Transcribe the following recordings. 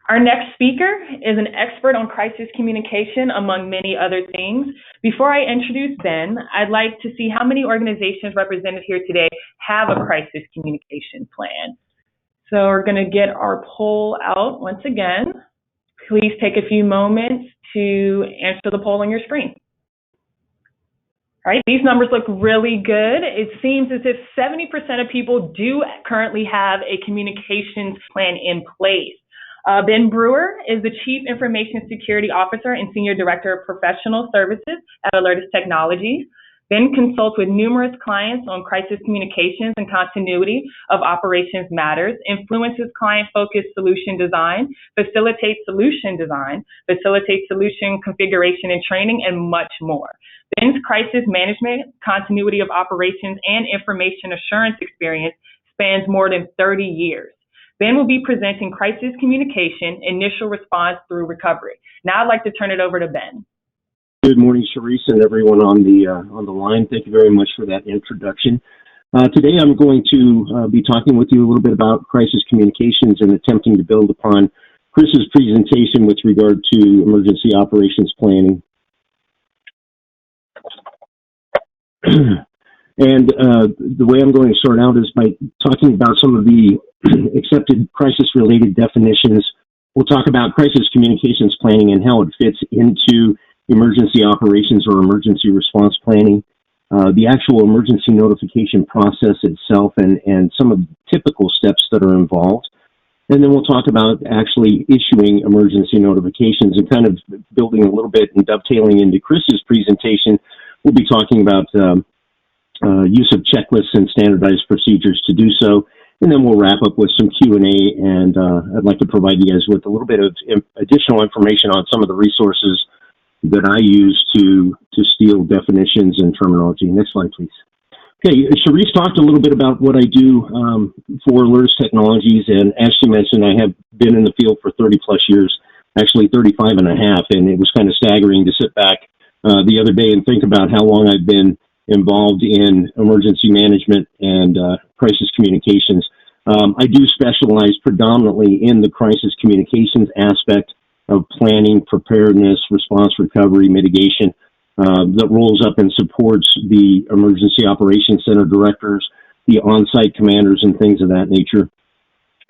Our next speaker is an expert on crisis communication, among many other things. Before I introduce Ben, I'd like to see how many organizations represented here today have a crisis communication plan. So we're going to get our poll out once again. Please take a few moments to answer the poll on your screen. All right, these numbers look really good. It seems as if 70% of people do currently have a communications plan in place. Ben Brewer is the Chief Information Security Officer and Senior Director of Professional Services at Alertus Technologies. Ben consults with numerous clients on crisis communications and continuity of operations matters, influences client-focused solution design, facilitates solution design, facilitates solution configuration and training, and much more. Ben's crisis management, continuity of operations, and information assurance experience spans more than 30 years. Ben will be presenting crisis communication, initial response through recovery. Now I'd like to turn it over to Ben. Good morning, Sharice, and everyone on the line. Thank you very much for that introduction. Today I'm going to be talking with you a little bit about crisis communications and attempting to build upon Chris's presentation with regard to emergency operations planning. And the way I'm going to start out is by talking about some of the accepted crisis-related definitions. We'll talk about crisis communications planning and how it fits into emergency operations or emergency response planning, the actual emergency notification process itself, and some of the typical steps that are involved. And then we'll talk about actually issuing emergency notifications and kind of building a little bit and dovetailing into Chris's presentation. We'll be talking about use of checklists and standardized procedures to do so. And then we'll wrap up with some Q&A, and I'd like to provide you guys with a little bit of additional information on some of the resources that I use to steal definitions and terminology. Next slide, please. Okay, Sharice talked a little bit about what I do for Alertus Technologies, and as she mentioned, I have been in the field for 30 plus years, actually 35 and a half, and it was kind of staggering to sit back the other day and think about how long I've been involved in emergency management and crisis communications. I do specialize predominantly in the crisis communications aspect of planning, preparedness, response, recovery, mitigation, that rolls up and supports the emergency operations center directors, the on-site commanders, and things of that nature.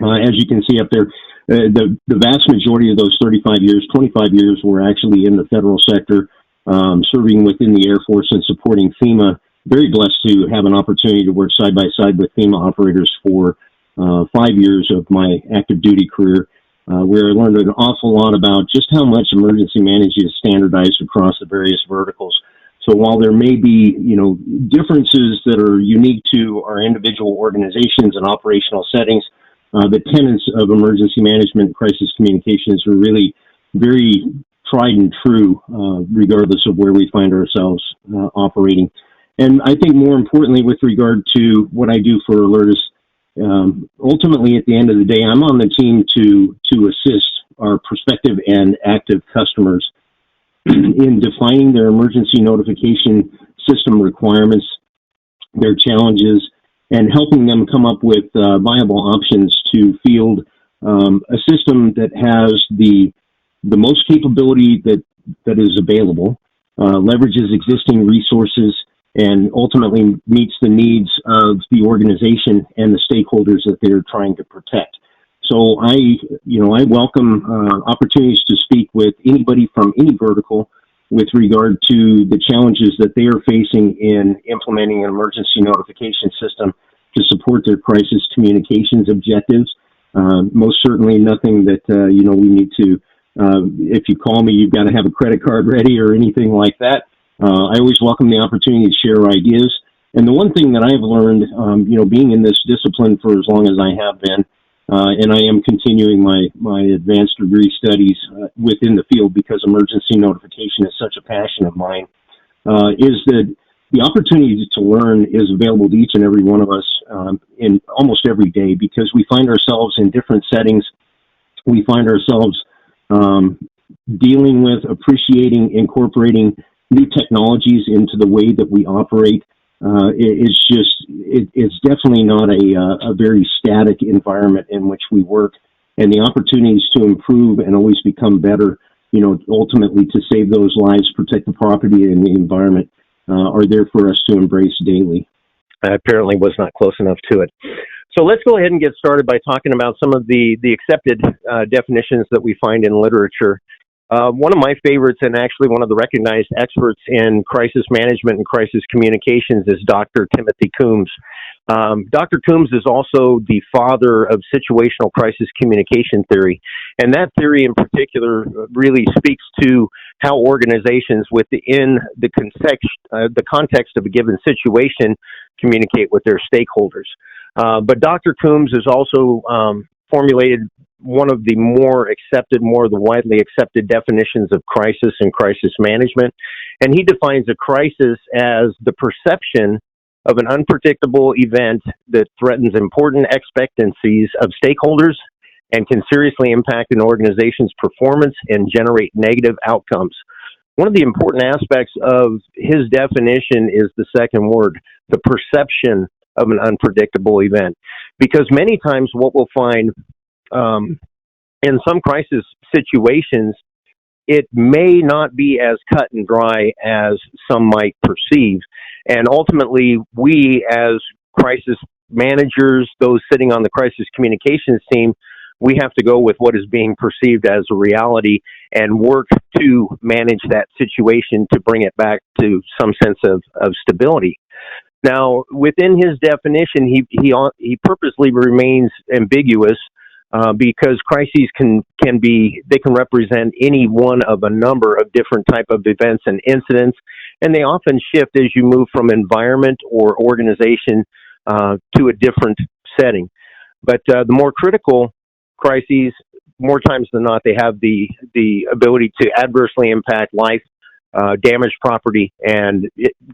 As you can see up there, the vast majority of those 35 years, 25 years were actually in the federal sector, serving within the Air Force and supporting FEMA. Very blessed to have an opportunity to work side by side with FEMA operators for 5 years of my active duty career, where I learned an awful lot about just how much emergency management is standardized across the various verticals. So while there may be, differences that are unique to our individual organizations and operational settings, the tenets of emergency management and crisis communications are really very tried and true, regardless of where we find ourselves operating. And I think more importantly, with regard to what I do for Alertus, ultimately at the end of the day, I'm on the team to assist our prospective and active customers in defining their emergency notification system requirements, their challenges, and helping them come up with viable options to field a system that has the most capability that is available, leverages existing resources, and ultimately meets the needs of the organization and the stakeholders that they're trying to protect. So I welcome opportunities to speak with anybody from any vertical with regard to the challenges that they are facing in implementing an emergency notification system to support their crisis communications objectives. Most certainly nothing that, we need to, if you call me, you've got to have a credit card ready or anything like that. I always welcome the opportunity to share ideas. And the one thing that I've learned, being in this discipline for as long as I have been, and I am continuing my advanced degree studies within the field because emergency notification is such a passion of mine, is that the opportunity to learn is available to each and every one of us in almost every day, because we find ourselves in different settings. We find ourselves dealing with, appreciating, incorporating new technologies into the way that we operate. It's definitely not a very static environment in which we work. and the opportunities to improve and always become better, ultimately to save those lives, protect the property and the environment, are there for us to embrace daily. I apparently was not close enough to it. So let's go ahead and get started by talking about some of the accepted definitions that we find in literature. One of my favorites, and actually one of the recognized experts in crisis management and crisis communications, is Dr. Timothy Coombs. Dr. Coombs is also the father of situational crisis communication theory, and that theory in particular really speaks to how organizations within the context of a given situation communicate with their stakeholders. But Dr. Coombs has also formulated one of the more widely accepted definitions of crisis and crisis management. And he defines a crisis as the perception of an unpredictable event that threatens important expectancies of stakeholders and can seriously impact an organization's performance and generate negative outcomes. One of the important aspects of his definition is the second word, the perception of an unpredictable event. Because many times what we'll find in some crisis situations, it may not be as cut and dry as some might perceive. And ultimately, we as crisis managers, those sitting on the crisis communications team, we have to go with what is being perceived as a reality and work to manage that situation to bring it back to some sense of stability. Now, within his definition, he purposely remains ambiguous because crises can represent any one of a number of different type of events and incidents, and they often shift as you move from environment or organization to a different setting. But the more critical crises, more times than not, they have the ability to adversely impact life, damage property, and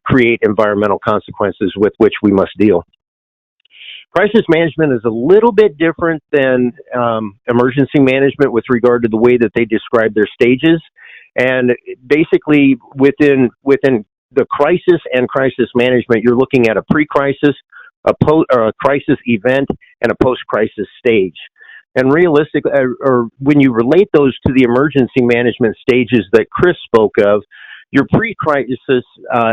create environmental consequences with which we must deal. Crisis management is a little bit different than emergency management with regard to the way that they describe their stages. And basically, within the crisis and crisis management, you're looking at a pre-crisis, a crisis event, and a post-crisis stage. And realistically, or when you relate those to the emergency management stages that Chris spoke of, your pre-crisis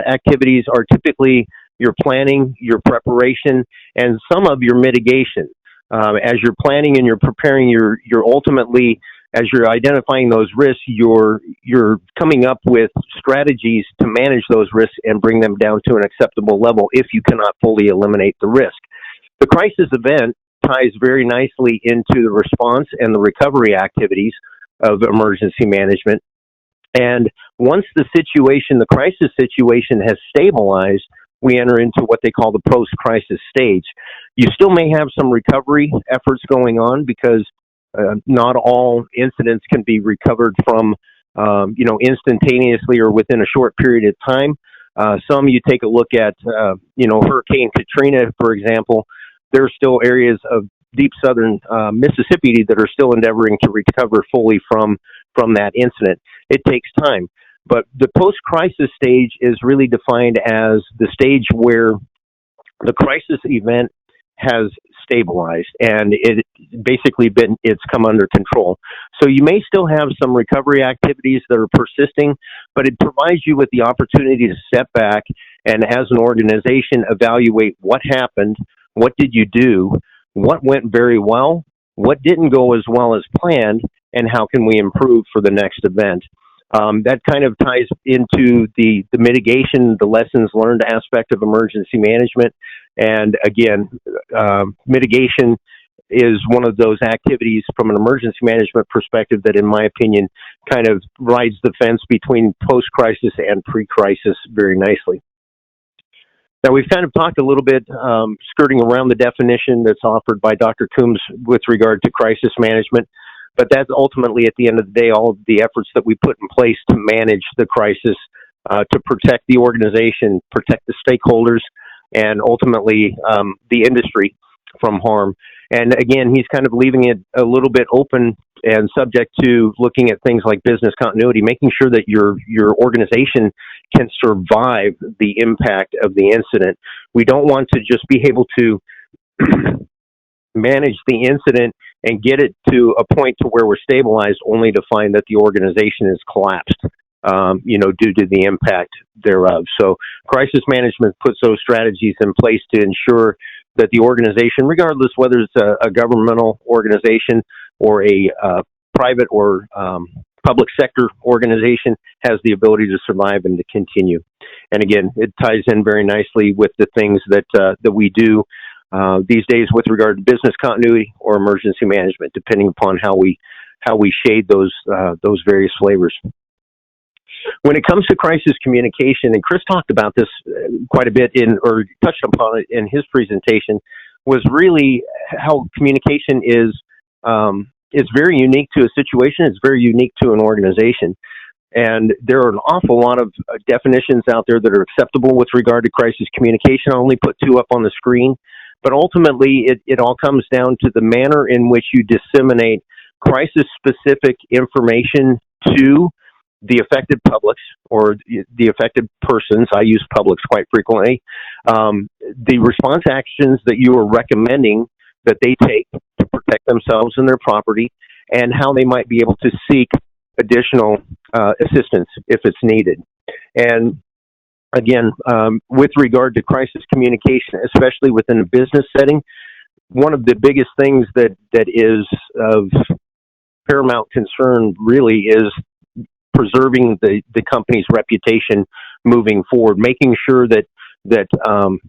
activities are typically your planning, your preparation, and some of your mitigation. As you're planning and you're preparing, you're ultimately, as you're identifying those risks, you're coming up with strategies to manage those risks and bring them down to an acceptable level if you cannot fully eliminate the risk. The crisis event ties very nicely into the response and the recovery activities of emergency management. And once the crisis situation has stabilized, we enter into what they call the post-crisis stage. You still may have some recovery efforts going on because not all incidents can be recovered from, instantaneously or within a short period of time. Some you take a look at, Hurricane Katrina, for example. There are still areas of deep southern Mississippi that are still endeavoring to recover fully from that incident. It takes time. But the post-crisis stage is really defined as the stage where the crisis event has stabilized and it's come under control. So you may still have some recovery activities that are persisting, but it provides you with the opportunity to step back and, as an organization, evaluate what happened, what did you do, what went very well, what didn't go as well as planned, and how can we improve for the next event. That kind of ties into the mitigation, the lessons learned aspect of emergency management. And again, mitigation is one of those activities from an emergency management perspective that, in my opinion, kind of rides the fence between post-crisis and pre-crisis very nicely. Now, we've kind of talked a little bit, skirting around the definition that's offered by Dr. Coombs with regard to crisis management. But that's ultimately, at the end of the day, all of the efforts that we put in place to manage the crisis, to protect the organization, protect the stakeholders, and ultimately the industry from harm. And again, he's kind of leaving it a little bit open and subject to looking at things like business continuity, making sure that your organization can survive the impact of the incident. We don't want to just be able to manage the incident and get it to a point to where we're stabilized, only to find that the organization has collapsed, due to the impact thereof. So crisis management puts those strategies in place to ensure that the organization, regardless whether it's a governmental organization or a private or public sector organization, has the ability to survive and to continue. And again, it ties in very nicely with the things that we do these days with regard to business continuity or emergency management, depending upon how we shade those various flavors. When it comes to crisis communication, and Chris talked about this quite a bit or touched upon it in his presentation, was really how communication is very unique to a situation. It's very unique to an organization. And there are an awful lot of definitions out there that are acceptable with regard to crisis communication. I only put 2 up on the screen. But ultimately, it all comes down to the manner in which you disseminate crisis-specific information to the affected publics or the affected persons. I use publics quite frequently. The response actions that you are recommending that they take to protect themselves and their property, and how they might be able to seek additional assistance if it's needed. And again, with regard to crisis communication, especially within a business setting, one of the biggest things that is of paramount concern really is preserving the company's reputation moving forward, making sure that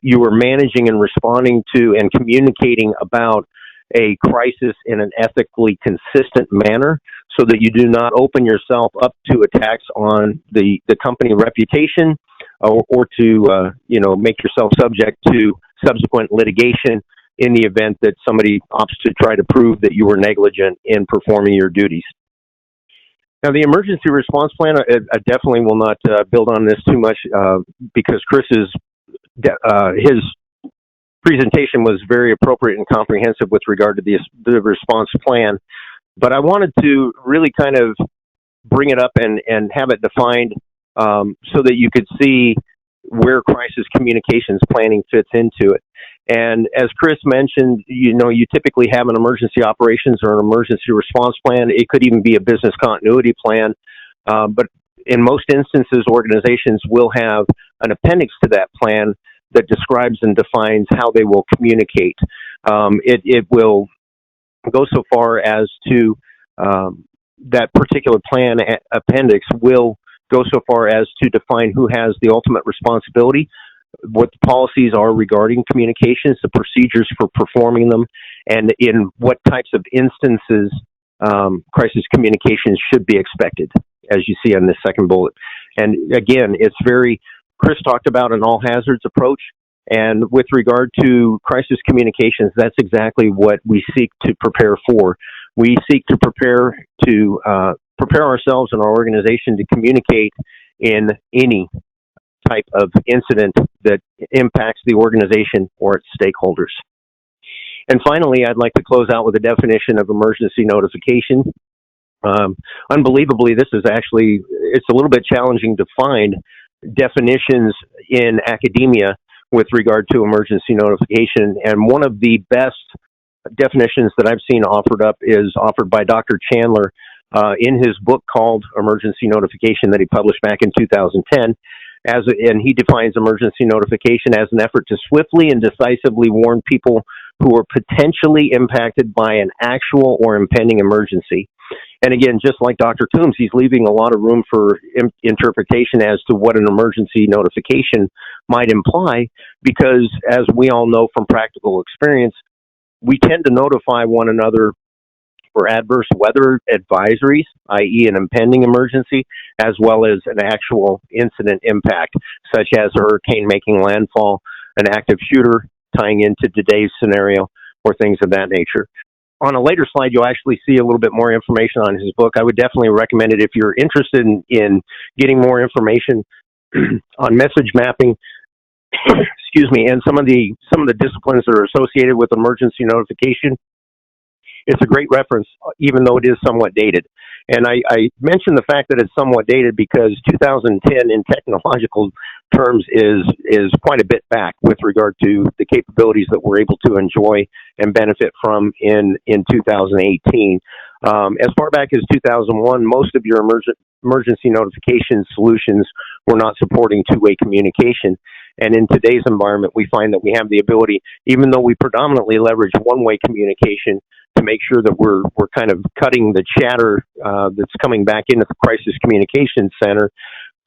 you are managing and responding to and communicating about a crisis in an ethically consistent manner, so that you do not open yourself up to attacks on the company reputation, or to make yourself subject to subsequent litigation in the event that somebody opts to try to prove that you were negligent in performing your duties. Now, the emergency response plan, I definitely will not build on this too much because Chris's his presentation was very appropriate and comprehensive with regard to the response plan. But I wanted to really kind of bring it up and have it defined so that you could see where crisis communications planning fits into it. And as Chris mentioned, you typically have an emergency operations or an emergency response plan. It could even be a business continuity plan. But in most instances, organizations will have an appendix to that plan that describes and defines how they will communicate. It will go so far as to that particular plan appendix will go so far as to define who has the ultimate responsibility, what the policies are regarding communications, the procedures for performing them, and in what types of instances crisis communications should be expected, as you see on this second bullet. And again, Chris talked about an all hazards approach, and with regard to crisis communications, that's exactly what we seek to prepare for. We seek to prepare ourselves and our organization to communicate in any type of incident that impacts the organization or its stakeholders. And finally, I'd like to close out with a definition of emergency notification. Unbelievably, it's a little bit challenging to find definitions in academia with regard to emergency notification. And one of the best definitions that I've seen offered up is offered by Dr. Chandler in his book called Emergency Notification that he published back in 2010. And he defines emergency notification as an effort to swiftly and decisively warn people who are potentially impacted by an actual or impending emergency. And again, just like Dr. Toombs, he's leaving a lot of room for interpretation as to what an emergency notification might imply, because as we all know from practical experience, we tend to notify one another for adverse weather advisories, i.e. an impending emergency, as well as an actual incident impact, such as a hurricane making landfall, an active shooter tying into today's scenario, or things of that nature. On a later slide, you'll actually see a little bit more information on his book. I would definitely recommend it if you're interested in getting more information on message mapping, excuse me, and some of the disciplines that are associated with emergency notification. It's a great reference, even though it is somewhat dated. And I mentioned the fact that it's somewhat dated because 2010 in technological terms is quite a bit back with regard to the capabilities that we're able to enjoy and benefit from in 2018. As far back as 2001, most of your emergency notification solutions were not supporting two-way communication. And in today's environment, we find that we have the ability, even though we predominantly leverage one-way communication, to make sure that we're kind of cutting the chatter that's coming back into the crisis communications center.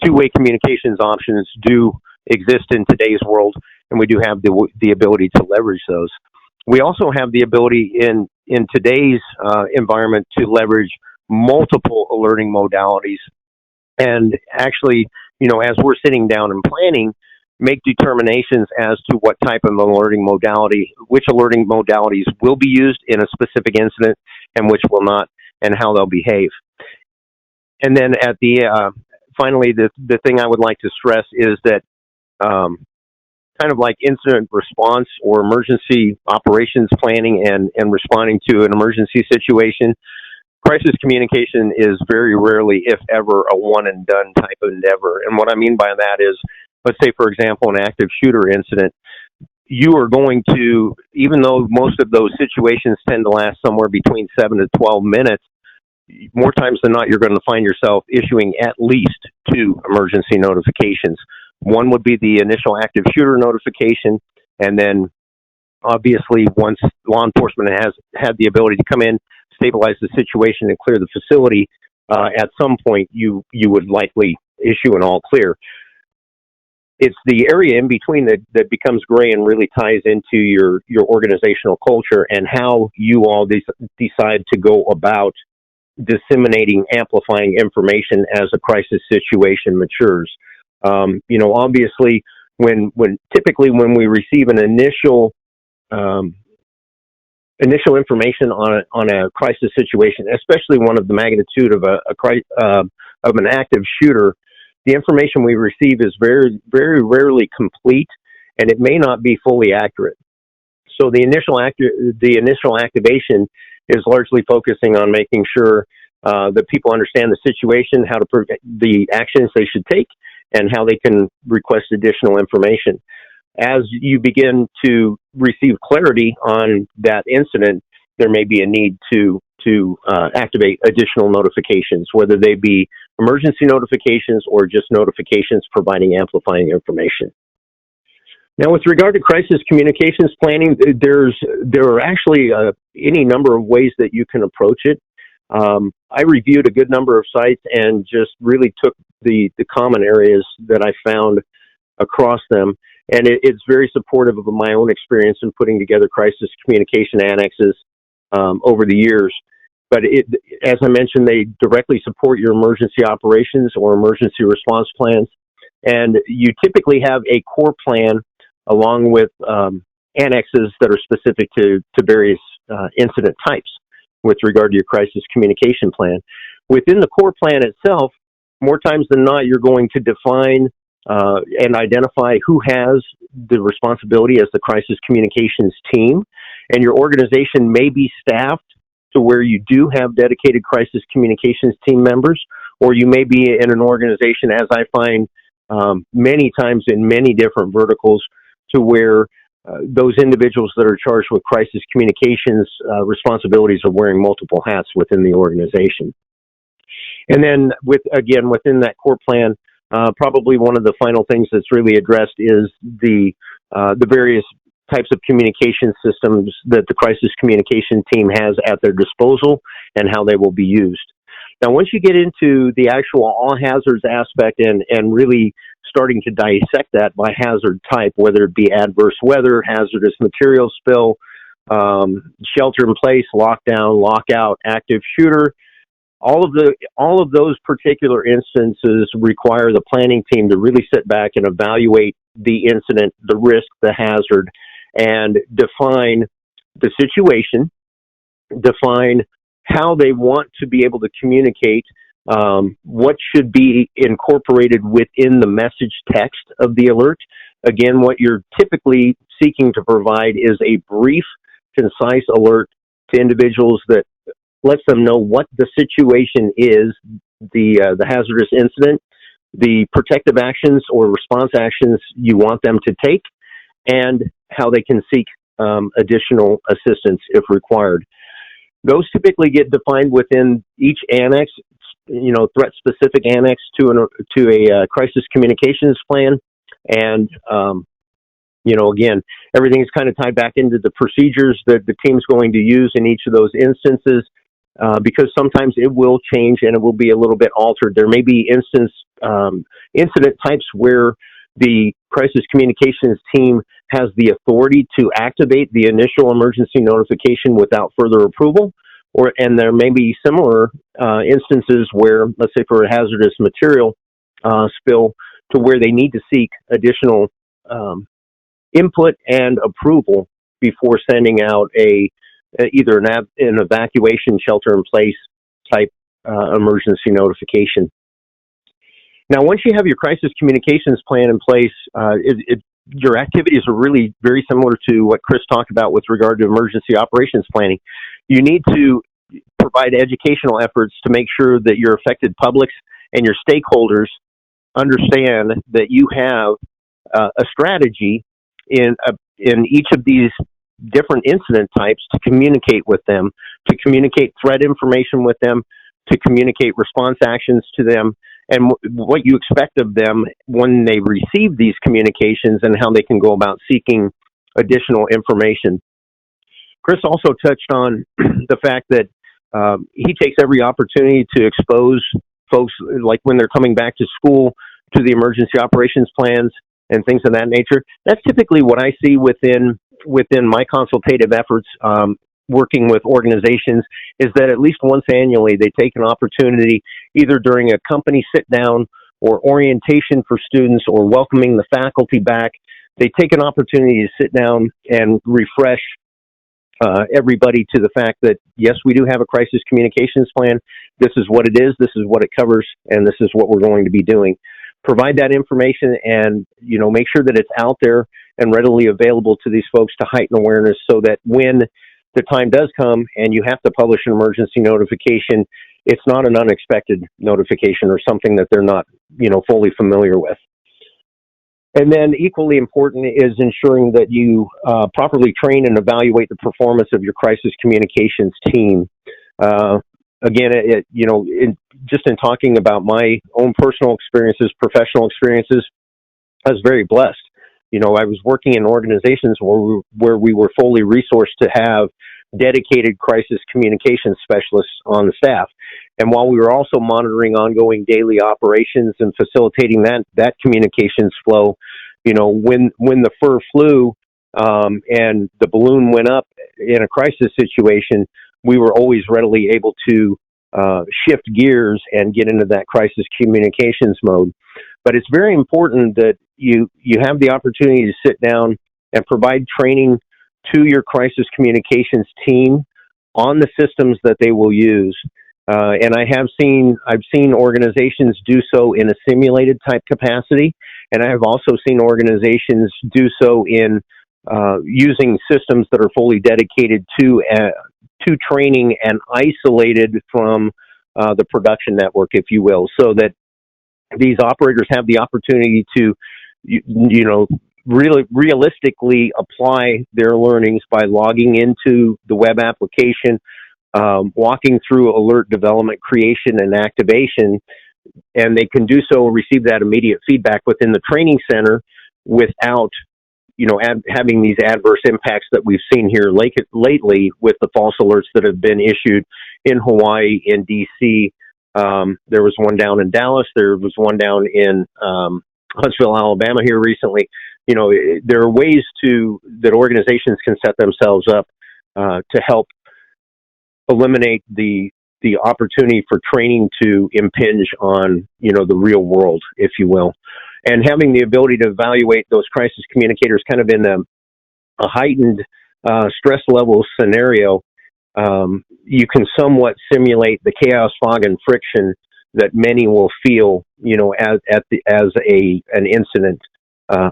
Two-way communications options do exist in today's world, and we do have the ability to leverage those. We also have the ability in today's environment to leverage multiple alerting modalities, and actually, as we're sitting down and planning, make determinations as to what type of alerting modality, which alerting modalities will be used in a specific incident and which will not, and how they'll behave. And then at the finally, the thing I would like to stress is that kind of like incident response or emergency operations planning and responding to an emergency situation, crisis communication is very rarely, if ever, a one-and-done type of endeavor. And what I mean by that is, let's say, for example, an active shooter incident, you are going to, even though most of those situations tend to last somewhere between 7 to 12 minutes, more times than not, you're going to find yourself issuing at least 2 emergency notifications. One would be the initial active shooter notification, and then obviously once law enforcement has had the ability to come in, stabilize the situation, and clear the facility, at some point you would likely issue an all clear. It's the area in between that becomes gray and really ties into your organizational culture and how you all decide to go about disseminating, amplifying information as a crisis situation matures. Obviously, when we receive an initial information on a crisis situation, especially one of the magnitude of an active shooter, the information we receive is very, very rarely complete, and it may not be fully accurate. So the initial activation is largely focusing on making sure that people understand the situation, how to the actions they should take, and how they can request additional information. As you begin to receive clarity on that incident, there may be a need to activate additional notifications, whether they be emergency notifications or just notifications providing amplifying information. Now, with regard to crisis communications planning, there are actually any number of ways that you can approach it. I reviewed a good number of sites and just really took the common areas that I found across them, and it's very supportive of my own experience in putting together crisis communication annexes over the years. But as I mentioned, they directly support your emergency operations or emergency response plans, and you typically have a core plan along with annexes that are specific to various incident types with regard to your crisis communication plan. Within the core plan itself, more times than not, you're going to define and identify who has the responsibility as the crisis communications team, and your organization may be staffed to where you do have dedicated crisis communications team members, or you may be in an organization, as I find many times in many different verticals, to where those individuals that are charged with crisis communications responsibilities are wearing multiple hats within the organization. And then within that core plan, probably one of the final things that's really addressed is the various types of communication systems that the crisis communication team has at their disposal and how they will be used. Now, once you get into the actual all hazards aspect and really starting to dissect that by hazard type, whether it be adverse weather, hazardous material spill, shelter in place, lockdown, lockout, active shooter, all of those particular instances require the planning team to really sit back and evaluate the incident, the risk, the hazard, and define the situation, define how they want to be able to communicate, what should be incorporated within the message text of the alert. Again, what you're typically seeking to provide is a brief, concise alert to individuals that lets them know what the situation is, the hazardous incident, the protective actions or response actions you want them to take, and how they can seek additional assistance if required. Those typically get defined within each annex, threat-specific annex to a crisis communications plan, and again, everything is kind of tied back into the procedures that the team's going to use in each of those instances, because sometimes it will change and it will be a little bit altered. There may be incident types where the crisis communications team has the authority to activate the initial emergency notification without further approval, and there may be similar instances where, let's say for a hazardous material spill, to where they need to seek additional input and approval before sending out either an evacuation shelter-in-place type emergency notification. Now, once you have your crisis communications plan in place, your activities are really very similar to what Chris talked about with regard to emergency operations planning. You need to provide educational efforts to make sure that your affected publics and your stakeholders understand that you have a strategy in each of these different incident types to communicate with them, to communicate threat information with them, to communicate response actions to them, and what you expect of them when they receive these communications and how they can go about seeking additional information. Chris also touched on the fact that he takes every opportunity to expose folks, like when they're coming back to school, to the emergency operations plans and things of that nature. That's typically what I see within my consultative efforts, working with organizations, is that at least once annually they take an opportunity, either during a company sit down or orientation for students or welcoming the faculty back, they take an opportunity to sit down and refresh everybody to the fact that, yes, we do have a crisis communications plan. This is what it is, this is what it covers, and this is what we're going to be doing. Provide that information and, make sure that it's out there and readily available to these folks to heighten awareness, so that when the time does come and you have to publish an emergency notification, it's not an unexpected notification or something that they're not, fully familiar with. And then equally important is ensuring that you properly train and evaluate the performance of your crisis communications team. Again, just in talking about my own personal experiences, professional experiences, I was very blessed. I was working in organizations where we were fully resourced to have dedicated crisis communications specialists on the staff. And while we were also monitoring ongoing daily operations and facilitating that communications flow, when the fur flew and the balloon went up in a crisis situation, we were always readily able to shift gears and get into that crisis communications mode. But it's very important that you have the opportunity to sit down and provide training to your crisis communications team on the systems that they will use. And I've seen organizations do so in a simulated type capacity, and I have also seen organizations do so in using systems that are fully dedicated to training and isolated from the production network, if you will, so that these operators have the opportunity to, really realistically apply their learnings by logging into the web application, walking through alert development, creation, and activation, and they can do so and receive that immediate feedback within the training center without, having these adverse impacts that we've seen here lately with the false alerts that have been issued in Hawaii, in D.C. There was one down in Dallas. There was one down in Huntsville, Alabama here recently. There are ways that organizations can set themselves up to help eliminate the opportunity for training to impinge on, the real world, if you will. And having the ability to evaluate those crisis communicators kind of in a heightened stress level scenario, you can somewhat simulate the chaos, fog, and friction that many will feel, as an incident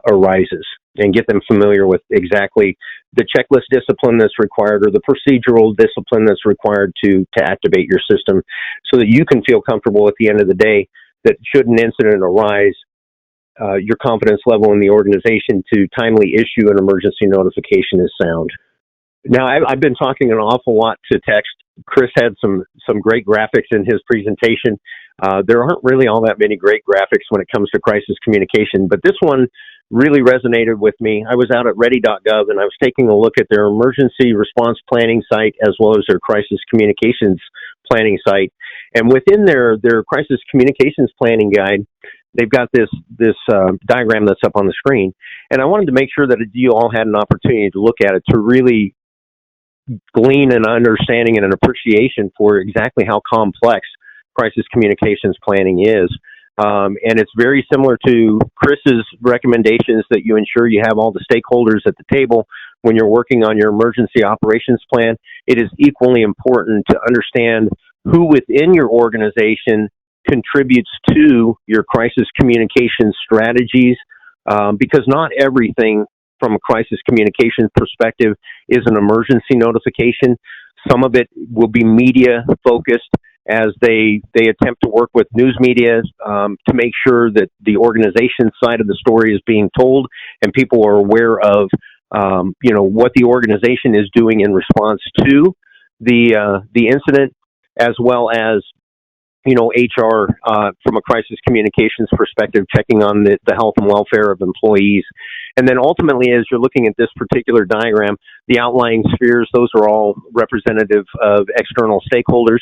arises. and get them familiar with exactly the checklist discipline that's required or the procedural discipline that's required to activate your system, so that you can feel comfortable at the end of the day that should an incident arise, your confidence level in the organization to timely issue an emergency notification is sound. Now, I've been talking an awful lot to text. Chris had some great graphics in his presentation. There aren't really all that many great graphics when it comes to crisis communication, but this one really resonated with me. I was out at ready.gov and I was taking a look at their emergency response planning site as well as their crisis communications planning site. And within their crisis communications planning guide, they've got this diagram that's up on the screen. And I wanted to make sure that you all had an opportunity to look at it to really glean an understanding and an appreciation for exactly how complex crisis communications planning is. And it's very similar to Chris's recommendations that you ensure you have all the stakeholders at the table when you're working on your emergency operations plan. It is equally important to understand who within your organization contributes to your crisis communication strategies, because not everything from a crisis communication perspective is an emergency notification. Some of it will be media focused as they attempt to work with news media to make sure that the organization side of the story is being told and people are aware of what the organization is doing in response to the incident, as well as HR from a crisis communications perspective, checking on the health and welfare of employees. And then ultimately, as you're looking at this particular diagram, the outlying spheres, those are all representative of external stakeholders,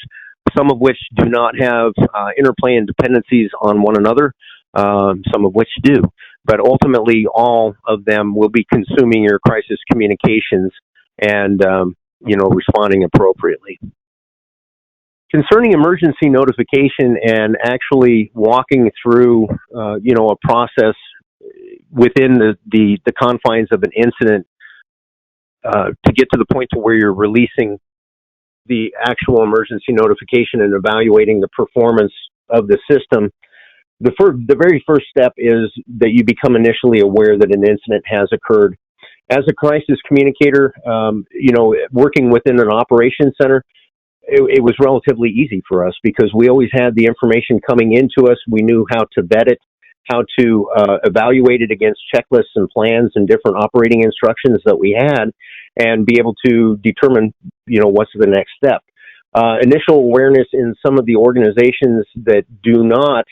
some of which do not have interplay and dependencies on one another, some of which do. But ultimately, all of them will be consuming your crisis communications and, responding appropriately. Concerning emergency notification and actually walking through, a process within the confines of an incident to get to the point to where you're releasing the actual emergency notification and evaluating the performance of the system, the very first step is that you become initially aware that an incident has occurred. As a crisis communicator, working within an operations center, it was relatively easy for us because we always had the information coming into us. We knew how to vet it, how to evaluate it against checklists and plans and different operating instructions that we had, and be able to determine, what's the next step. Initial awareness in some of the organizations that do not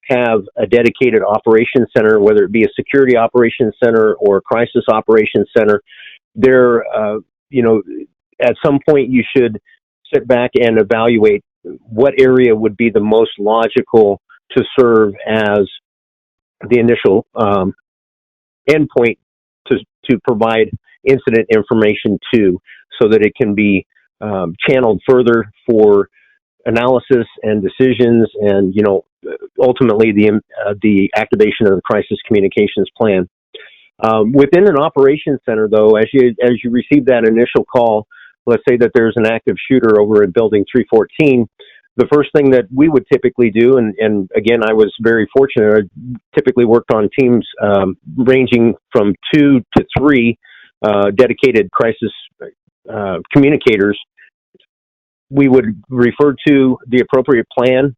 have a dedicated operations center, whether it be a security operations center or a crisis operations center, there, at some point you should sit back and evaluate what area would be the most logical to serve as the initial endpoint to provide incident information to, so that it can be channeled further for analysis and decisions, and ultimately the activation of the crisis communications plan. Within an operations center, though, as you receive that initial call, let's say that there's an active shooter over in building 314, the first thing that we would typically do, and again, I was very fortunate, I typically worked on teams ranging from 2 to 3 dedicated crisis communicators. We would refer to the appropriate plan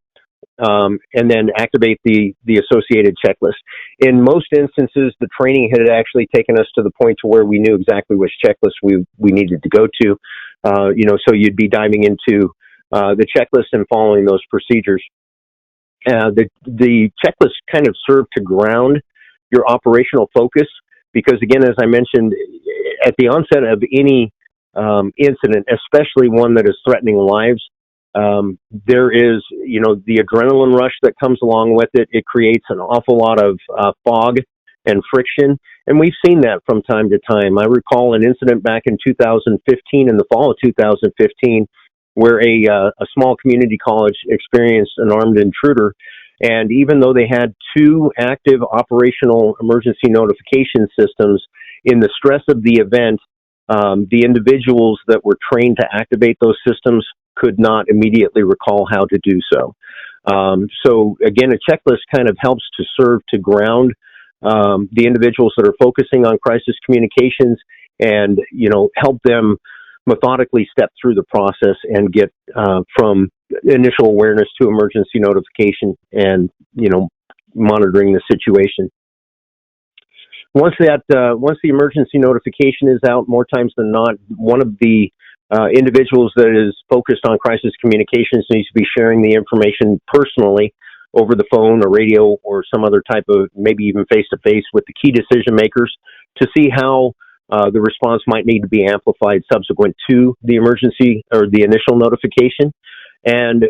and then activate the associated checklist. In most instances, the training had actually taken us to the point to where we knew exactly which checklist we needed to go to. So you'd be diving into the checklist and following those procedures. The checklist kind of serve to ground your operational focus because, again, as I mentioned, at the onset of any incident, especially one that is threatening lives, there is, the adrenaline rush that comes along with it. It creates an awful lot of fog and friction, and we've seen that from time to time. I recall an incident back in 2015, in the fall of 2015, where a small community college experienced an armed intruder, and even though they had 2 active operational emergency notification systems, in the stress of the event, the individuals that were trained to activate those systems could not immediately recall how to do so. So again, a checklist kind of helps to serve to ground the individuals that are focusing on crisis communications and, help them methodically step through the process and get from initial awareness to emergency notification and, monitoring the situation. Once the emergency notification is out, more times than not, one of the individuals that is focused on crisis communications needs to be sharing the information personally over the phone or radio or some other type of, maybe even face-to-face with the key decision makers to see how the response might need to be amplified subsequent to the emergency or the initial notification. And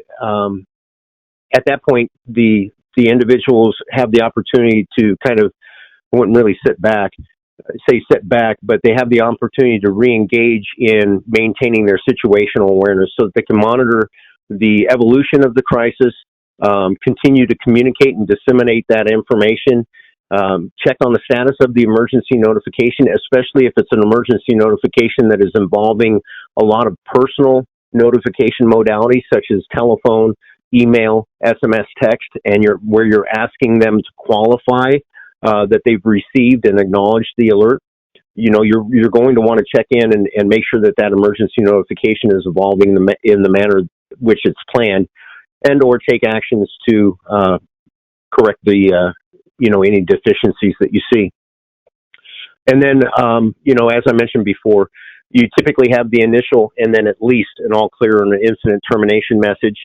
at that point, the individuals have the opportunity to kind of, I wouldn't really sit back, but they have the opportunity to re-engage in maintaining their situational awareness so that they can monitor the evolution of the crisis, continue to communicate and disseminate that information, check on the status of the emergency notification, especially if it's an emergency notification that is involving a lot of personal notification modalities such as telephone, email, SMS, text, and where you're asking them to qualify that they've received and acknowledged the alert. You're going to want to check in and make sure that emergency notification is evolving in the manner which it's planned, and or take actions to correct the any deficiencies that you see. And then as I mentioned before, you typically have the initial and then at least an all clear and an incident termination message,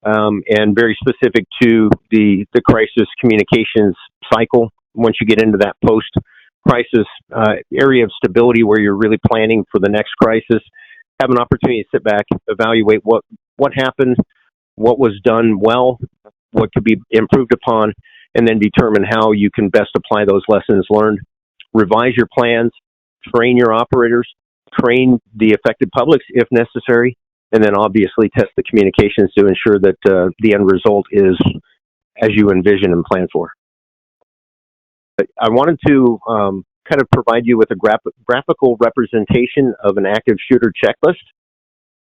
and very specific to the crisis communications cycle. Once you get into that post-crisis area of stability where you're really planning for the next crisis, have an opportunity to sit back, evaluate what happened, what was done well, what could be improved upon, and then determine how you can best apply those lessons learned. Revise your plans, train your operators, train the affected publics if necessary, and then obviously test the communications to ensure that the end result is as you envision and plan for. I wanted to kind of provide you with a graphical representation of an active shooter checklist.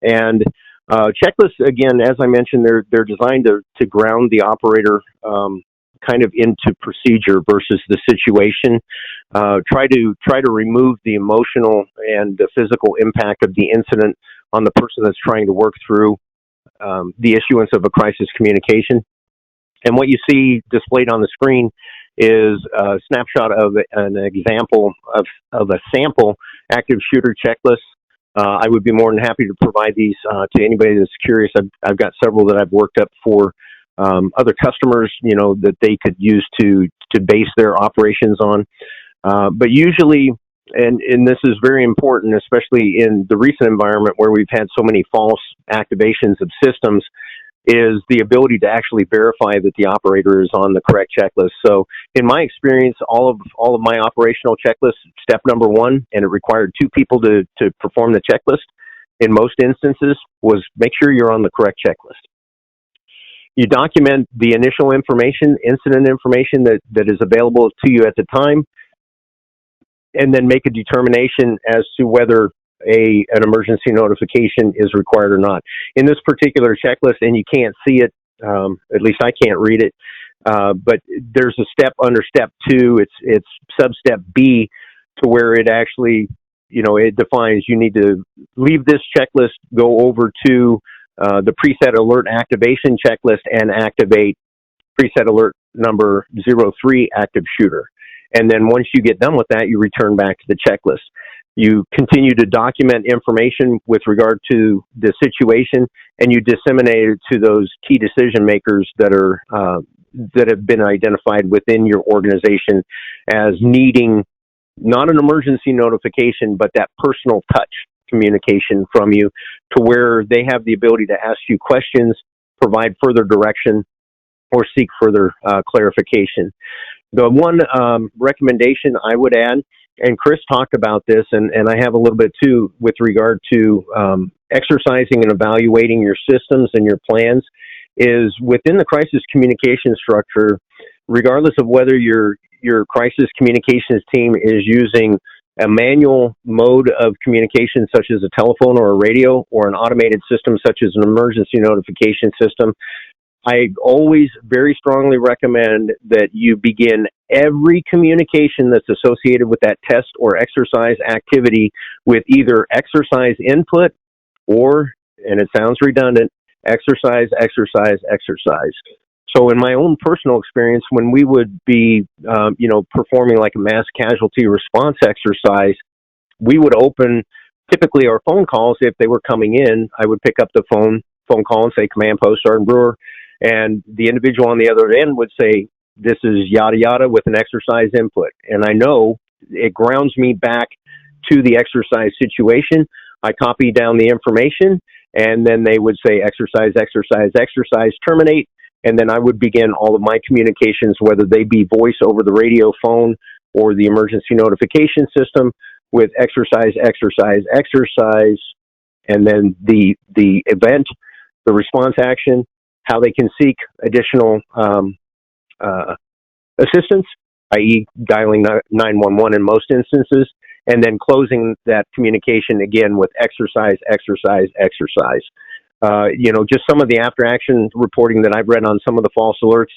And checklists, again, as I mentioned, they're designed to ground the operator kind of into procedure versus the situation. Try to remove the emotional and the physical impact of the incident on the person that's trying to work through the issuance of a crisis communication. And what you see displayed on the screen is a snapshot of an example of a sample active shooter checklist. I would be more than happy to provide these to anybody that's curious. I've got several that I've worked up for other customers, that they could use to base their operations on. But usually, and this is very important, especially in the recent environment where we've had so many false activations of systems, is the ability to actually verify that the operator is on the correct checklist. So in my experience, all of my operational checklists, step number one, and it required two people to perform the checklist in most instances, was make sure you're on the correct checklist. You document the initial information, incident information that is available to you at the time, and then make a determination as to whether an emergency notification is required or not. In this particular checklist, and you can't see it, at least I can't read it, but there's a step under step 2. It's sub-step B, to where it actually, it defines you need to leave this checklist, go over to the preset alert activation checklist, and activate preset alert number 03 active shooter. And then once you get done with that, you return back to the checklist. You continue to document information with regard to the situation, and you disseminate it to those key decision makers that have been identified within your organization as needing not an emergency notification, but that personal touch communication from you, to where they have the ability to ask you questions, provide further direction, or seek further clarification. The one recommendation I would add, and Chris talked about this, and I have a little bit too, with regard to exercising and evaluating your systems and your plans, is within the crisis communication structure, regardless of whether your crisis communications team is using a manual mode of communication such as a telephone or a radio, or an automated system such as an emergency notification system, I always very strongly recommend that you begin every communication that's associated with that test or exercise activity with either exercise input or, and it sounds redundant, exercise, exercise, exercise. So in my own personal experience, when we would be, performing like a mass casualty response exercise, we would open typically our phone calls. If they were coming in, I would pick up the phone call and say, Command Post Sergeant Brewer, and the individual on the other end would say, this is yada yada with an exercise input. And I know it grounds me back to the exercise situation. I copy down the information, and then they would say exercise, exercise, exercise, terminate, and then I would begin all of my communications, whether they be voice over the radio, phone, or the emergency notification system, with exercise, exercise, exercise, and then the event, the response action, how they can seek additional assistance, i.e. dialing 911 in most instances, and then closing that communication again with exercise, exercise, exercise. Just some of the after-action reporting that I've read on some of the false alerts.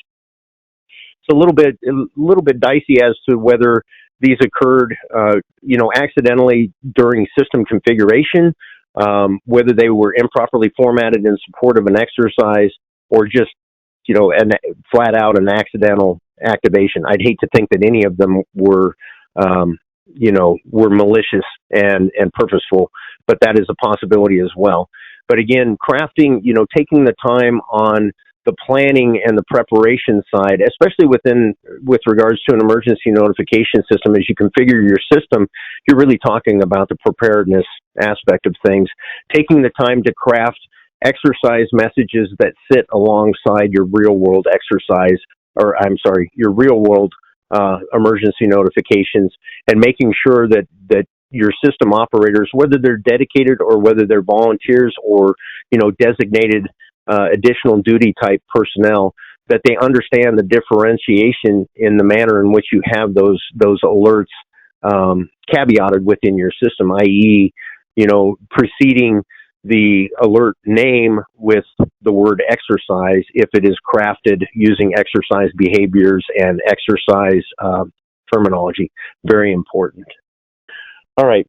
It's a little bit dicey as to whether these occurred, accidentally during system configuration, whether they were improperly formatted in support of an exercise, or just, flat out an accidental activation. I'd hate to think that any of them were malicious and purposeful, but that is a possibility as well. But again, crafting, taking the time on the planning and the preparation side, especially with regards to an emergency notification system, as you configure your system, you're really talking about the preparedness aspect of things. Taking the time to craft exercise messages that sit alongside your real world your real world emergency notifications, and making sure that your system operators, whether they're dedicated or whether they're volunteers or, designated additional duty type personnel, that they understand the differentiation in the manner in which you have those alerts caveated within your system, i.e., preceding the alert name with the word exercise if it is crafted using exercise behaviors and exercise terminology. Very important. All right.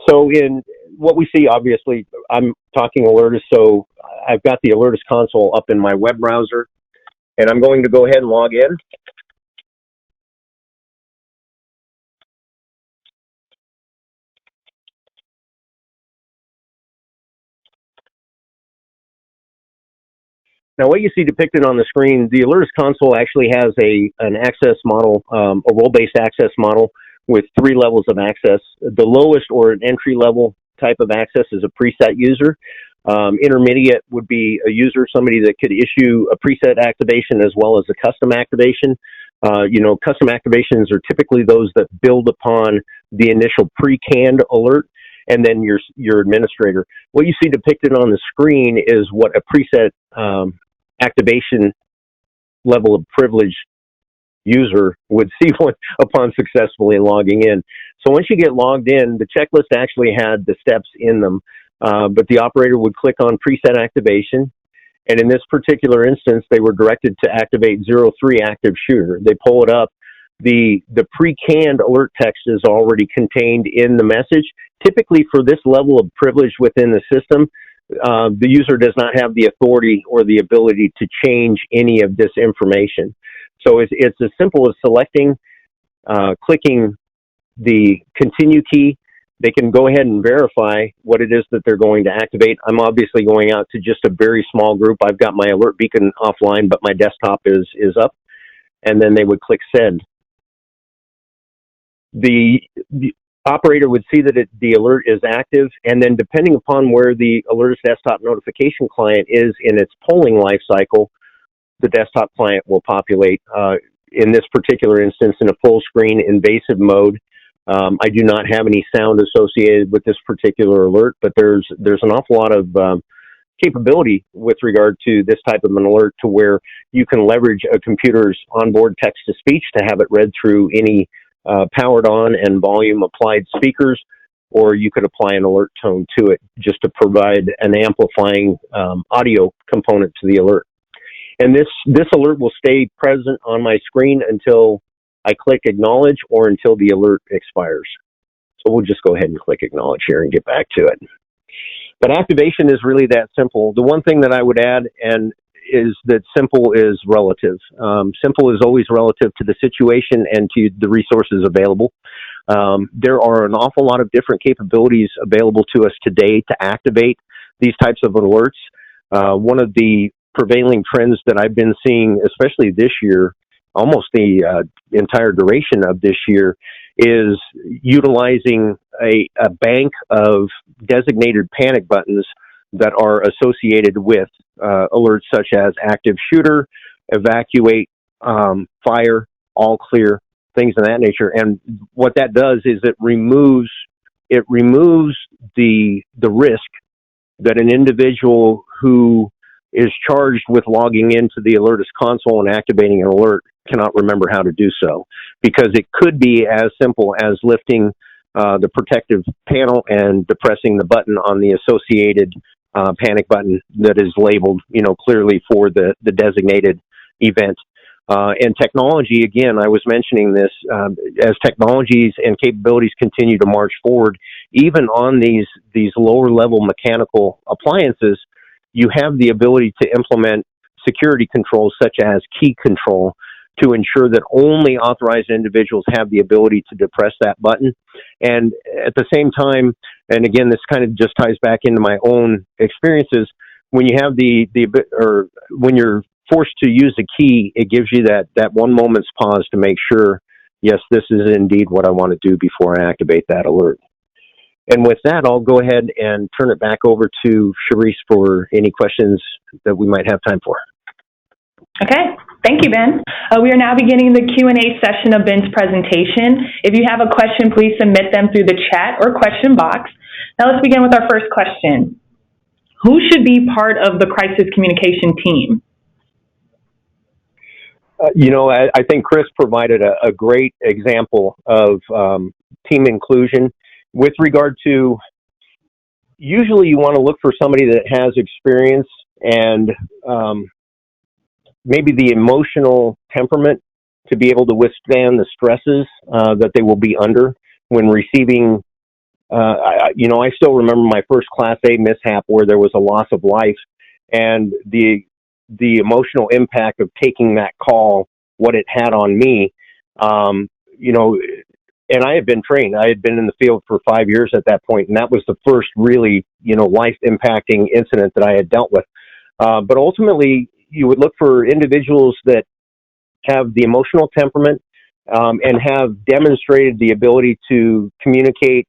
So in what we see, obviously, I'm talking Alertus, so I've got the Alertus console up in my web browser, and I'm going to go ahead and log in. Now, what you see depicted on the screen, the Alertus console actually has an access model, a role-based access model with 3 levels of access. The lowest, or an entry-level type of access, is a preset user. Intermediate would be a user, somebody that could issue a preset activation as well as a custom activation. Custom activations are typically those that build upon the initial pre-canned alert, and then your administrator. What you see depicted on the screen is what a preset activation level of privilege user would see upon successfully logging in. So once you get logged in, the checklist actually had the steps in them, but the operator would click on preset activation, and in this particular instance, they were directed to activate 03 active shooter. They pull it up. The pre-canned alert text is already contained in the message. Typically, for this level of privilege within the system, the user does not have the authority or the ability to change any of this information. So it's as simple as selecting, clicking the continue key. They can go ahead and verify what it is that they're going to activate. I'm obviously going out to just a very small group. I've got my alert beacon offline, but my desktop is up. And then they would click send. The operator would see that the alert is active, and then depending upon where the Alertus desktop notification client is in its polling life cycle, the desktop client will populate. In this particular instance, in a full screen invasive mode. I do not have any sound associated with this particular alert, but there's an awful lot of capability with regard to this type of an alert, to where you can leverage a computer's onboard text-to-speech to have it read through any powered on and volume applied speakers, or you could apply an alert tone to it just to provide an amplifying audio component to the alert. And this alert will stay present on my screen until I click acknowledge or until the alert expires. So we'll just go ahead and click acknowledge here and get back to it. But activation is really that simple. The one thing that I would add is that simple is relative. Simple is always relative to the situation and to the resources available. There are an awful lot of different capabilities available to us today to activate these types of alerts. One of the prevailing trends that I've been seeing, especially this year, almost the entire duration of this year, is utilizing a bank of designated panic buttons that are associated with alerts such as active shooter, evacuate, fire, all clear, things of that nature. And what that does is it removes the risk that an individual who is charged with logging into the Alertus console and activating an alert cannot remember how to do so, because it could be as simple as lifting the protective panel and depressing the button on the associated panic button that is labeled, clearly for the designated event. And technology, again, I was mentioning this, as technologies and capabilities continue to march forward, even on these lower level mechanical appliances, you have the ability to implement security controls such as key control to ensure that only authorized individuals have the ability to depress that button. And at the same time, and again, this kind of just ties back into my own experiences, when you have when you're forced to use a key, it gives you that one moment's pause to make sure, yes, this is indeed what I want to do before I activate that alert. And with that, I'll go ahead and turn it back over to Charisse for any questions that we might have time for. Okay, thank you, Ben. We are now beginning the Q&A session of Ben's presentation. If you have a question, please submit them through the chat or question box. Now let's begin with our first question. Who should be part of the crisis communication team? I think Chris provided a great example of team inclusion with regard to, usually you want to look for somebody that has experience and maybe the emotional temperament to be able to withstand the stresses that they will be under when receiving. I still remember my first Class A mishap where there was a loss of life, and the emotional impact of taking that call, what it had on me. And I had been trained. I had been in the field for 5 years at that point, and that was the first really, life-impacting incident that I had dealt with. But ultimately, you would look for individuals that have the emotional temperament and have demonstrated the ability to communicate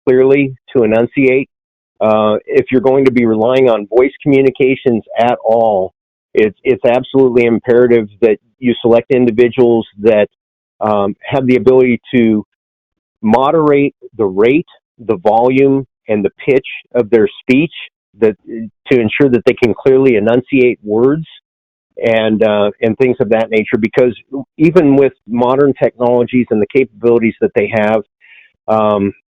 clearly, to enunciate. If you're going to be relying on voice communications at all, it's absolutely imperative that you select individuals that have the ability to moderate the rate, the volume, and the pitch of their speech, to ensure that they can clearly enunciate words and things of that nature. Because even with modern technologies and the capabilities that they have,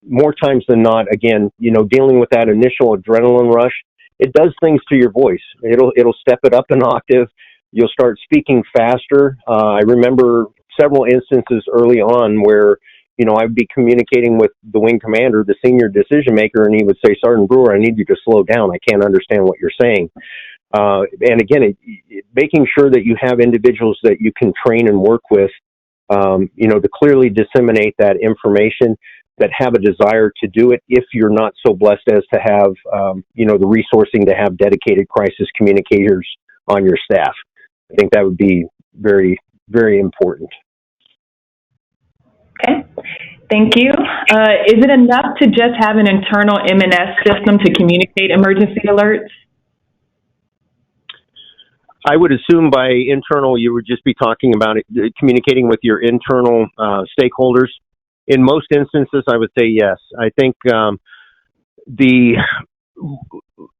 more times than not, again, dealing with that initial adrenaline rush, it does things to your voice. It'll step it up an octave. You'll start speaking faster. I remember several instances early on where, I'd be communicating with the wing commander, the senior decision maker, and he would say, "Sergeant Brewer, I need you to slow down. I can't understand what you're saying." And again, making sure that you have individuals that you can train and work with, to clearly disseminate that information, that have a desire to do it if you're not so blessed as to have, the resourcing to have dedicated crisis communicators on your staff. I think that would be very, very important. Okay, thank you. Is it enough to just have an internal M&S system to communicate emergency alerts? I would assume by internal, you would just be talking about communicating with your internal stakeholders. In most instances, I would say yes. I think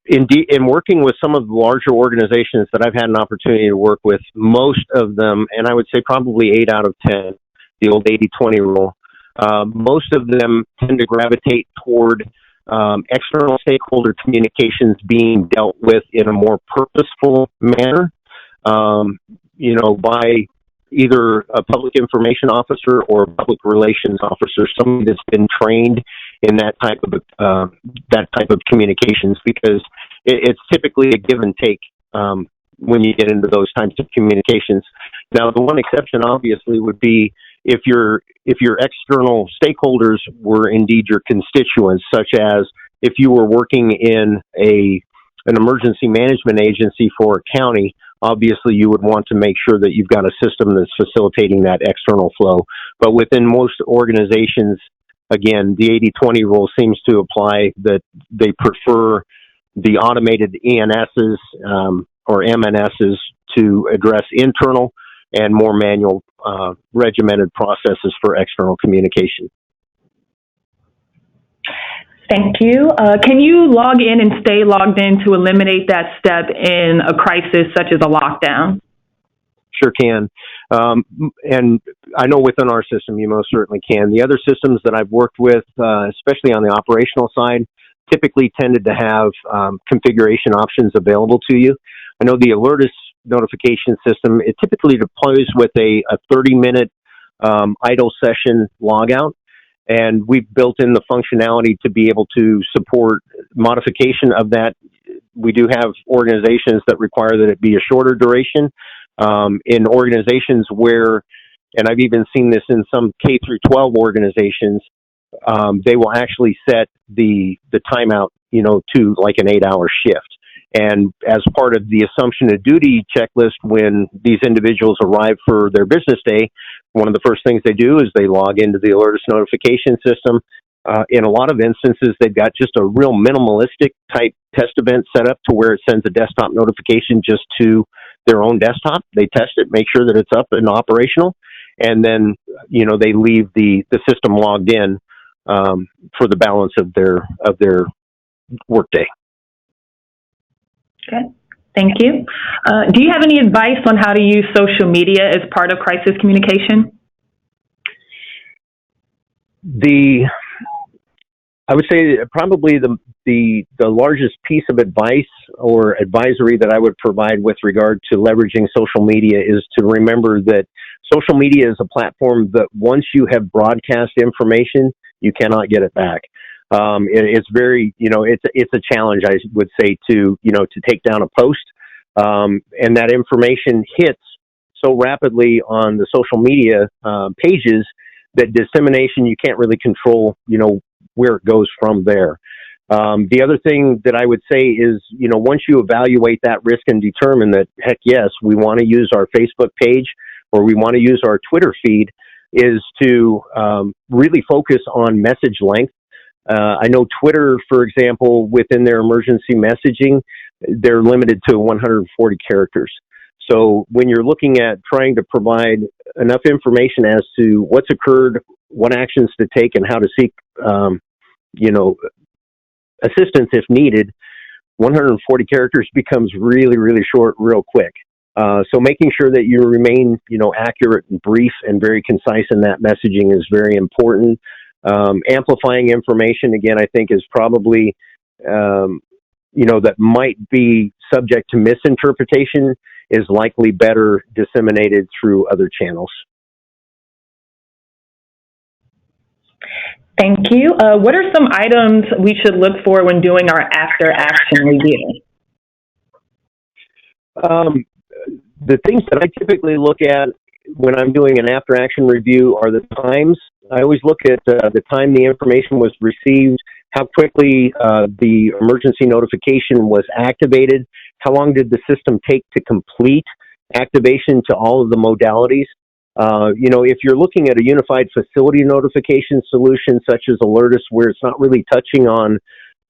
in working with some of the larger organizations that I've had an opportunity to work with, most of them, and I would say probably 8 out of 10, the old 80-20 rule, most of them tend to gravitate toward external stakeholder communications being dealt with in a more purposeful manner. by either a public information officer or a public relations officer, somebody that's been trained in that type of communications, because it's typically a give and take when you get into those types of communications. Now, the one exception, obviously, would be if your external stakeholders were indeed your constituents, such as if you were working in an emergency management agency for a county. Obviously, you would want to make sure that you've got a system that's facilitating that external flow. But within most organizations, again, the 80-20 rule seems to apply, that they prefer the automated ENSs or MNSs to address internal and more manual regimented processes for external communication. Thank you. Can you log in and stay logged in to eliminate that step in a crisis such as a lockdown? Sure can. And I know within our system, you most certainly can. The other systems that I've worked with, especially on the operational side, typically tended to have configuration options available to you. I know the Alertus notification system, it typically deploys with a 30-minute idle session logout. And we've built in the functionality to be able to support modification of that. We do have organizations that require that it be a shorter duration. In organizations where, and I've even seen this in some K through 12 organizations, they will actually set the timeout, to like an 8-hour shift. And as part of the assumption of duty checklist, when these individuals arrive for their business day, one of the first things they do is they log into the Alertus notification system. In a lot of instances, they've got just a real minimalistic type test event set up to where it sends a desktop notification just to their own desktop. They test it, make sure that it's up and operational, and then, they leave the system logged in for the balance of their workday. Okay, thank you. Do you have any advice on how to use social media as part of crisis communication? I would say probably the largest piece of advice or advisory that I would provide with regard to leveraging social media is to remember that social media is a platform that once you have broadcast information, you cannot get it back. It's very, it's a challenge, I would say, to take down a post. And that information hits so rapidly on the social media pages that dissemination, you can't really control, where it goes from there. The other thing that I would say is, once you evaluate that risk and determine that, heck yes, we want to use our Facebook page or we want to use our Twitter feed, is to really focus on message length. I know Twitter, for example, within their emergency messaging, they're limited to 140 characters. So when you're looking at trying to provide enough information as to what's occurred, what actions to take, and how to seek, assistance if needed, 140 characters becomes really, really short real quick. So making sure that you remain, accurate and brief and very concise in that messaging is very important. Amplifying information, again, I think is probably, that might be subject to misinterpretation, is likely better disseminated through other channels. Thank you. What are some items we should look for when doing our after-action review? The things that I typically look at when I'm doing an after-action review are the times. I always look at the time the information was received, how quickly the emergency notification was activated, how long did the system take to complete activation to all of the modalities. If you're looking at a unified facility notification solution such as Alertus, where it's not really touching on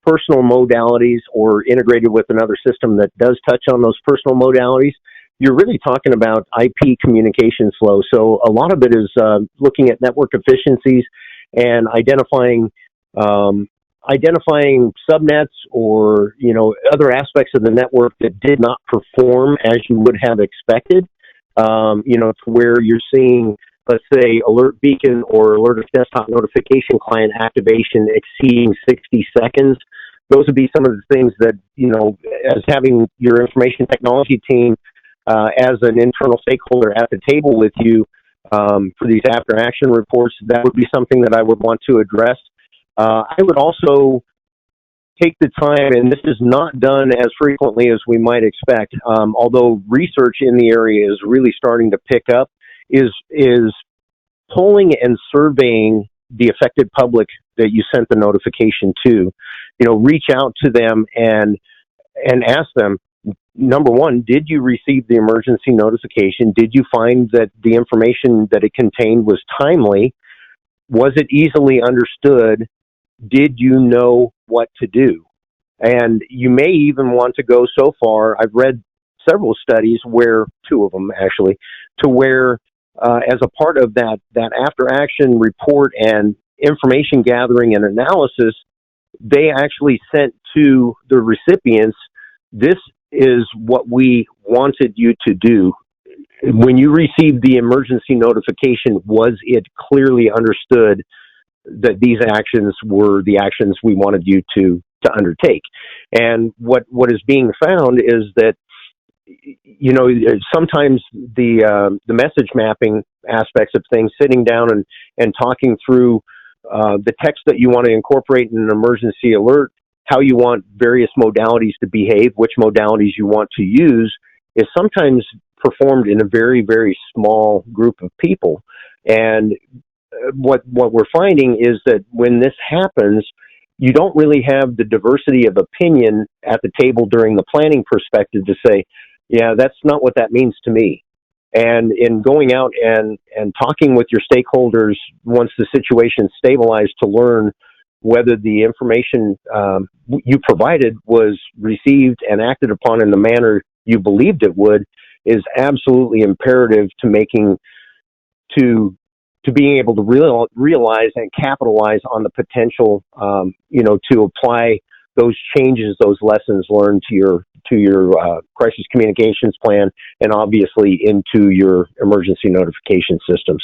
personal modalities or integrated with another system that does touch on those personal modalities, you're really talking about IP communications flow. So a lot of it is looking at network efficiencies and identifying subnets or, other aspects of the network that did not perform as you would have expected. To where you're seeing, let's say, Alert Beacon or Alertus Desktop Notification Client activation exceeding 60 seconds. Those would be some of the things that, as having your information technology team as an internal stakeholder at the table with you for these after action reports, that would be something that I would want to address. I would also take the time, and this is not done as frequently as we might expect, although research in the area is really starting to pick up, is polling and surveying the affected public that you sent the notification to. Reach out to them and ask them, number one, did you receive the emergency notification? Did you find that the information that it contained was timely? Was it easily understood? Did you know what to do? And you may even want to go so far, I've read several studies where, two of them actually, to where as a part of that after action report and information gathering and analysis, they actually sent to the recipients, this is what we wanted you to do. When you received the emergency notification, was it clearly understood that these actions were the actions we wanted you to undertake? And what is being found is that, sometimes the message mapping aspects of things, sitting down and talking through the text that you want to incorporate in an emergency alert, how you want various modalities to behave, which modalities you want to use, is sometimes performed in a very, very small group of people. And what we're finding is that when this happens, you don't really have the diversity of opinion at the table during the planning perspective to say, yeah, that's not what that means to me. And in going out and talking with your stakeholders once the situation stabilized to learn whether the information you provided was received and acted upon in the manner you believed it would, is absolutely imperative to being able to realize and capitalize on the potential, to apply those changes, those lessons learned to your crisis communications plan, and obviously into your emergency notification systems.